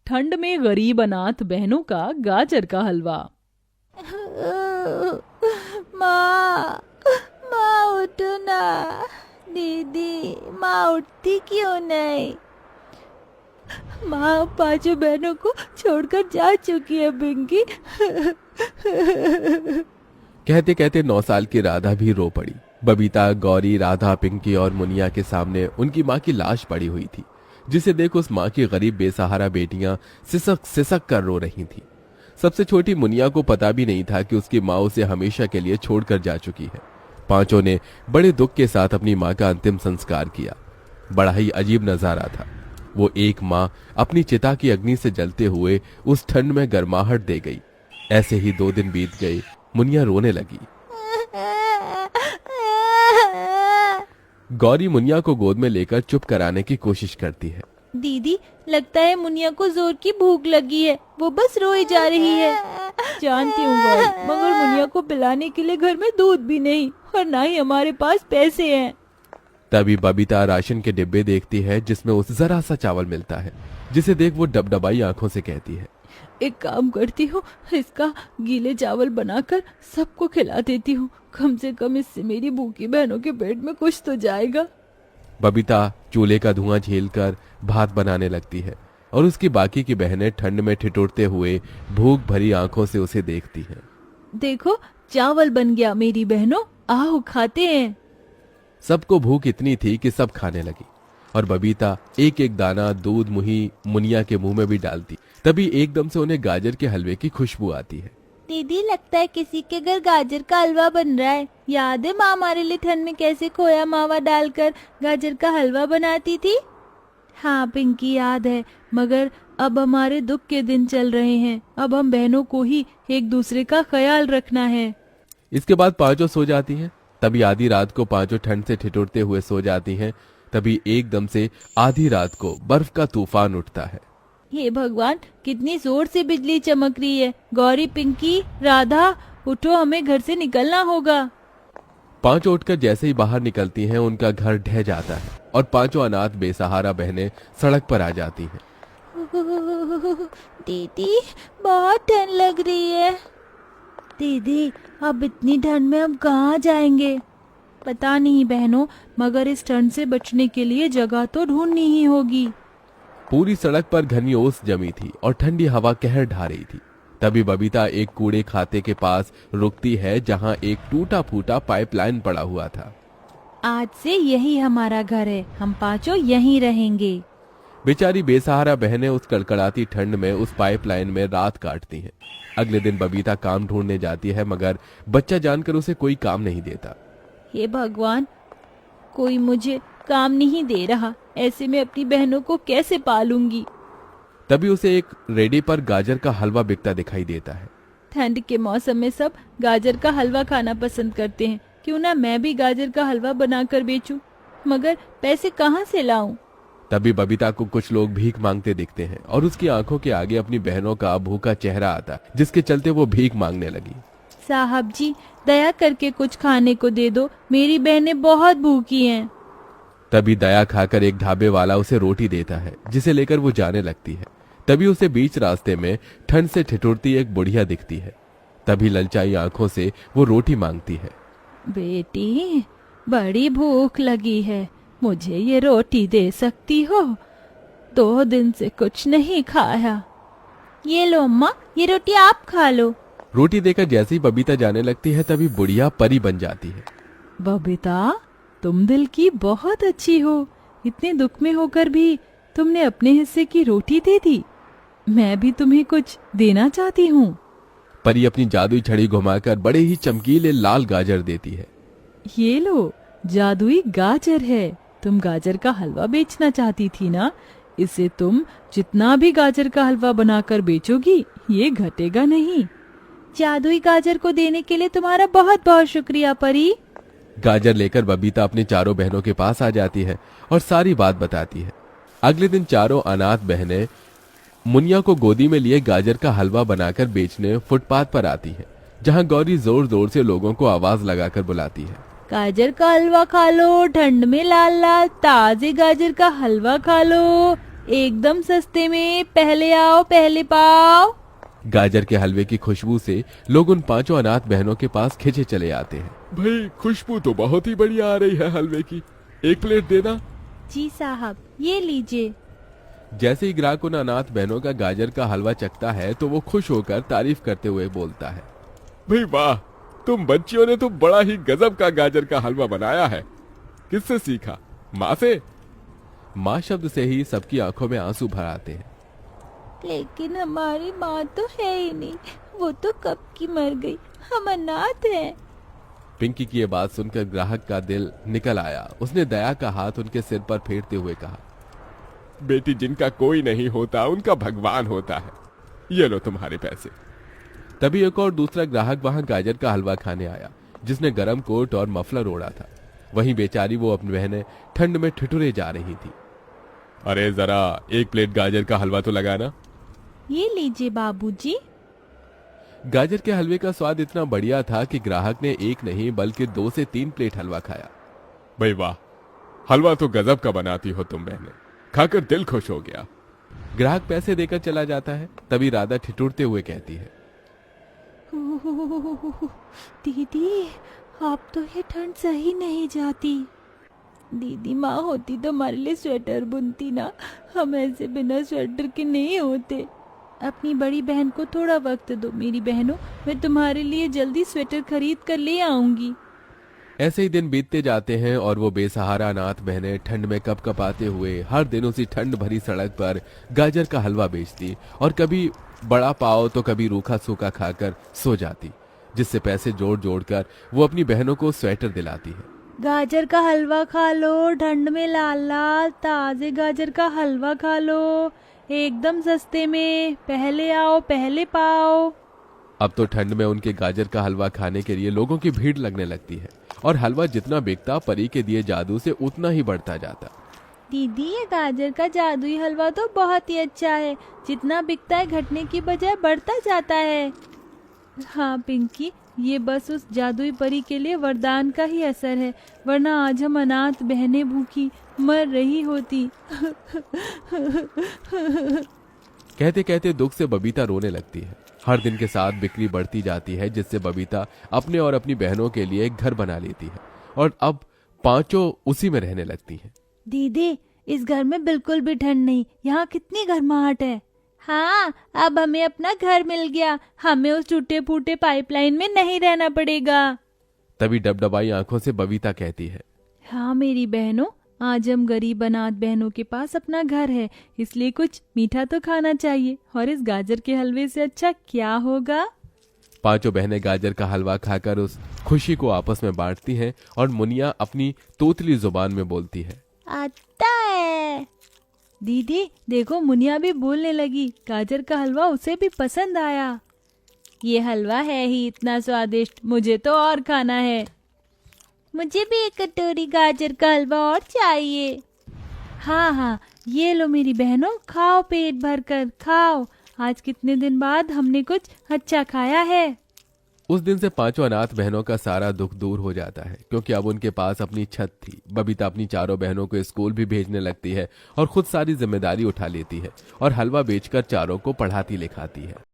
ठंड में गरीब अनाथ बहनों का गाजर का हलवा। माँ, माँ उठो ना। दीदी, माँ उठती क्यों नहीं? माँ पांचों बहनों को छोड़कर जा चुकी है पिंकी। कहते कहते 9 साल की राधा भी रो पड़ी। बबीता, गौरी, राधा, पिंकी और मुनिया के सामने उनकी माँ की लाश पड़ी हुई थी, जिसे देख उस माँ की गरीब बेसहारा बेटियां सिसक सिसक कर रो रही थीं। सबसे छोटी मुनिया को पता भी नहीं था कि उसकी माँ उसे हमेशा के लिए छोड़कर जा चुकी है। पांचों ने बड़े दुख के साथ अपनी माँ का अंतिम संस्कार किया। बड़ा ही अजीब नजारा था। वो एक माँ अपनी चिता की अग्नि से जलते हुए उस ठंड में गर्माहट दे गई। ऐसे ही 2 दिन बीत गए। मुनिया रोने लगी। गौरी मुनिया को गोद में लेकर चुप कराने की कोशिश करती है। दीदी, लगता है मुनिया को जोर की भूख लगी है, वो बस रोई जा रही है। जानती हूँ गौरी, मगर मुनिया को पिलाने के लिए घर में दूध भी नहीं और ना ही हमारे पास पैसे हैं। तभी बबीता राशन के डिब्बे देखती है जिसमें उसे जरा सा चावल मिलता है, जिसे देख वो डबडबाई आंखों से कहती है, एक काम करती हूँ, इसका गीले चावल बनाकर सबको खिला देती हूँ। कम से कम इससे मेरी भूखी बहनों के पेट में कुछ तो जाएगा। बबीता चूल्हे का धुआं झेलकर भात बनाने लगती है और उसकी बाकी की बहनें ठंड में ठिठुरते हुए भूख भरी आंखों से उसे देखती हैं। देखो, चावल बन गया मेरी बहनों, आओ खाते हैं। सबको भूख इतनी थी कि सब खाने लगी और बबीता एक एक दाना दूध मुही मुनिया के मुंह में भी डालती। तभी एकदम से उन्हें गाजर के हलवे की खुशबू आती है। दीदी, लगता है किसी के घर गाजर का हलवा बन रहा है। याद है माँ हमारे लिए ठंड में कैसे खोया मावा डालकर गाजर का हलवा बनाती थी? हाँ पिंकी, याद है, मगर अब हमारे दुख के दिन चल रहे हैं। अब हम बहनों को ही एक दूसरे का ख्याल रखना है। इसके बाद पांचों सो जाती हैं। तभी आधी रात को पांचों ठंड से ठिठुरते हुए सो जाती हैं। तभी एकदम से आधी रात को बर्फ का तूफान उठता है। हे भगवान, कितनी जोर से बिजली चमक रही है। गौरी, पिंकी, राधा, उठो, हमें घर से निकलना होगा। पांचों उठकर जैसे ही बाहर निकलती हैं, उनका घर ढह जाता है और पांचों अनाथ बेसहारा बहनें सड़क पर आ जाती हैं। दीदी, बहुत ठंड लग रही है। दीदी, अब इतनी ठंड में हम कहाँ जाएंगे? पता नहीं बहनों, मगर इस ठंड से बचने के लिए जगह तो ढूंढनी ही होगी। पूरी सड़क पर घनी ओस जमी थी और ठंडी हवा कहर ढा रही थी। तभी बबीता एक कूड़े खाते के पास रुकती है, जहां एक टूटा फूटा पाइपलाइन पड़ा हुआ था। आज से यही हमारा घर है, हम पांचों यहीं रहेंगे। बेचारी बेसहारा बहनें उस कड़कड़ाती ठंड में उस पाइपलाइन में रात काटती हैं। अगले दिन बबीता काम ढूंढने जाती है, मगर बच्चा जानकर उसे कोई काम नहीं देता। हे भगवान, कोई मुझे काम नहीं दे रहा, ऐसे में अपनी बहनों को कैसे पालूंगी? तभी उसे एक रेडी पर गाजर का हलवा बिकता दिखाई देता है। ठंड के मौसम में सब गाजर का हलवा खाना पसंद करते हैं, क्यों ना मैं भी गाजर का हलवा बनाकर बेचूं? मगर पैसे कहाँ से लाऊं? तभी बबीता को कुछ लोग भीख मांगते दिखते हैं और उसकी आंखों के आगे अपनी बहनों का भूखा चेहरा आता, जिसके चलते वो भीख मांगने लगी। साहब जी, दया करके कुछ खाने को दे दो, मेरी बहनें बहुत भूखी हैं। तभी दया खाकर एक ढाबे वाला उसे रोटी देता है, जिसे लेकर वो जाने लगती है। तभी उसे बीच रास्ते में ठंड से ठिठुरती एक बुढ़िया दिखती है। तभी ललचाई आंखों से वो रोटी मांगती है। बेटी, बड़ी भूख लगी है, मुझे ये रोटी दे सकती हो? 2 दिन से कुछ नहीं खाया। ये लो अम्मा, ये रोटी आप खा लो। रोटी देकर जैसे ही बबीता जाने लगती है, तभी बुढ़िया परी बन जाती है। बबीता, तुम दिल की बहुत अच्छी हो। इतने दुख में होकर भी तुमने अपने हिस्से की रोटी दे दी। मैं भी तुम्हें कुछ देना चाहती हूँ। परी अपनी जादुई छड़ी घुमाकर बड़े ही चमकीले लाल गाजर देती है। ये लो, जादुई गाजर है। तुम गाजर का हलवा बेचना चाहती थी ना? इसे तुम जितना भी गाजर का हलवा बनाकर बेचोगी, ये घटेगा नहीं। जादुई गाजर को देने के लिए तुम्हारा बहुत बहुत शुक्रिया परी। गाजर लेकर बबीता अपनी चारों बहनों के पास आ जाती है और सारी बात बताती है। अगले दिन चारों अनाथ बहनें मुनिया को गोदी में लिए गाजर का हलवा बनाकर बेचने फुटपाथ पर आती है, जहां गौरी जोर जोर से लोगों को आवाज लगाकर बुलाती है। गाजर का हलवा खा लो, ठंड में लाल लाल ताजे गाजर का हलवा खा लो। एकदम सस्ते में, पहले आओ पहले पाओ। गाजर के हलवे की खुशबू से लोग उन पांचों अनाथ बहनों के पास खिंचे चले आते हैं। भाई खुशबू तो बहुत ही बढ़िया आ रही है हलवे की, एक प्लेट देना। जी साहब, ये लीजिए। जैसे ही ग्राहक उन अनाथ बहनों का गाजर का हलवा चखता है तो वो खुश होकर तारीफ करते हुए बोलता है, भाई वाह, तुम बच्चियों ने तो बड़ा ही गजब का गाजर का हलवा बनाया है। किससे सीखा? माँ से? माँ शब्द से ही सबकी आंखों में आंसू भर आते हैं। लेकिन हमारी माँ तो है ही नहीं, वो तो कब की मर गई, हम अनाथ हैं। पिंकी की ये बात सुनकर ग्राहक का दिल निकल आया। उसने दया का हाथ उनके सिर पर फेरते हुए कहा, बेटी, जिनका कोई नहीं होता उनका भगवान होता है, ये लो तुम्हारे पैसे। तभी एक और दूसरा ग्राहक वहां गाजर का हलवा खाने आया, जिसने गरम कोट और मफलर ओढ़ा था। वहीं बेचारी वो अपनी बहनें ठंड में ठिठुरे जा रही थी। अरे जरा एक प्लेट गाजर का हलवा तो लगाना। ये लीजिए बाबूजी। गाजर के हलवे का स्वाद इतना बढ़िया था कि ग्राहक ने एक नहीं बल्कि 2 से 3 प्लेट हलवा खाया। भाई वाह, हलवा तो गजब का बनाती हो तुम बहनें, खाकर दिल खुश हो गया। ग्राहक पैसे देकर चला जाता है। तभी राधा ठिठुरते हुए कहती है, दीदी, आप तो ये ठंड सही नहीं जाती। दीदी माँ होती तो हमारे लिए स्वेटर बुनती ना, हम ऐसे बिना स्वेटर के नहीं होते। अपनी बड़ी बहन को थोड़ा वक्त दो। मेरी बहनों, मैं तुम्हारे लिए जल्दी स्वेटर खरीद कर ले आऊंगी। ऐसे ही दिन बीतते जाते हैं और वो बेसहारा अनाथ बहनें ठंड में कपकपाते हुए हर दिन उसी ठंड भरी सड़क पर गाजर का हलवा बेचती और कभी बड़ा पाव तो कभी रूखा सूखा खाकर सो जाती, जिससे पैसे जोड़ जोड़ कर वो अपनी बहनों को स्वेटर दिलाती है। गाजर का हलवा खा लो, ठंड में लाल लाल ताजे गाजर का हलवा खा लो, एकदम सस्ते में, पहले आओ पहले पाओ। अब तो ठंड में उनके गाजर का हलवा खाने के लिए लोगों की भीड़ लगने लगती है और हलवा जितना बिकता परी के दिए जादू से उतना ही बढ़ता जाता। दीदी, ये गाजर का जादुई हलवा तो बहुत ही अच्छा है, जितना बिकता है घटने की बजाय बढ़ता जाता है। हाँ पिंकी, ये बस उस जादुई परी के लिए वरदान का ही असर है, वरना आज हम अनाथ बहनें भूखी मर रही होती। कहते कहते दुख से बबीता रोने लगती है। हर दिन के साथ बिक्री बढ़ती जाती है, जिससे बबीता अपने और अपनी बहनों के लिए एक घर बना लेती है और अब पांचों उसी में रहने लगती हैं। दीदी, इस घर में बिल्कुल भी ठंड नहीं, यहाँ कितनी गर्माहट है। हाँ, अब हमें अपना घर मिल गया, हमें उस टूटे फूटे पाइपलाइन में नहीं रहना पड़ेगा। तभी डबडबाई आंखों से बबीता कहती है, हाँ मेरी बहनों, आज हम गरीब अनाथ बहनों के पास अपना घर है, इसलिए कुछ मीठा तो खाना चाहिए, और इस गाजर के हलवे से अच्छा क्या होगा। पांचों बहनें गाजर का हलवा खाकर उस खुशी को आपस में बांटती हैं और मुनिया अपनी तोतली जुबान में बोलती है, आता है। दीदी देखो, मुनिया भी बोलने लगी, गाजर का हलवा उसे भी पसंद आया। ये हलवा है ही इतना स्वादिष्ट, मुझे तो और खाना है। मुझे भी एक कटोरी गाजर का हलवा और चाहिए। हाँ हाँ, ये लो मेरी बहनों, खाओ पेट भर कर खाओ, आज कितने दिन बाद हमने कुछ अच्छा खाया है। उस दिन से पांचों अनाथ बहनों का सारा दुख दूर हो जाता है, क्योंकि अब उनके पास अपनी छत थी। बबीता अपनी चारों बहनों को स्कूल भी भेजने लगती है और खुद सारी जिम्मेदारी उठा लेती है और हलवा बेचकर चारों को पढ़ाती लिखाती है।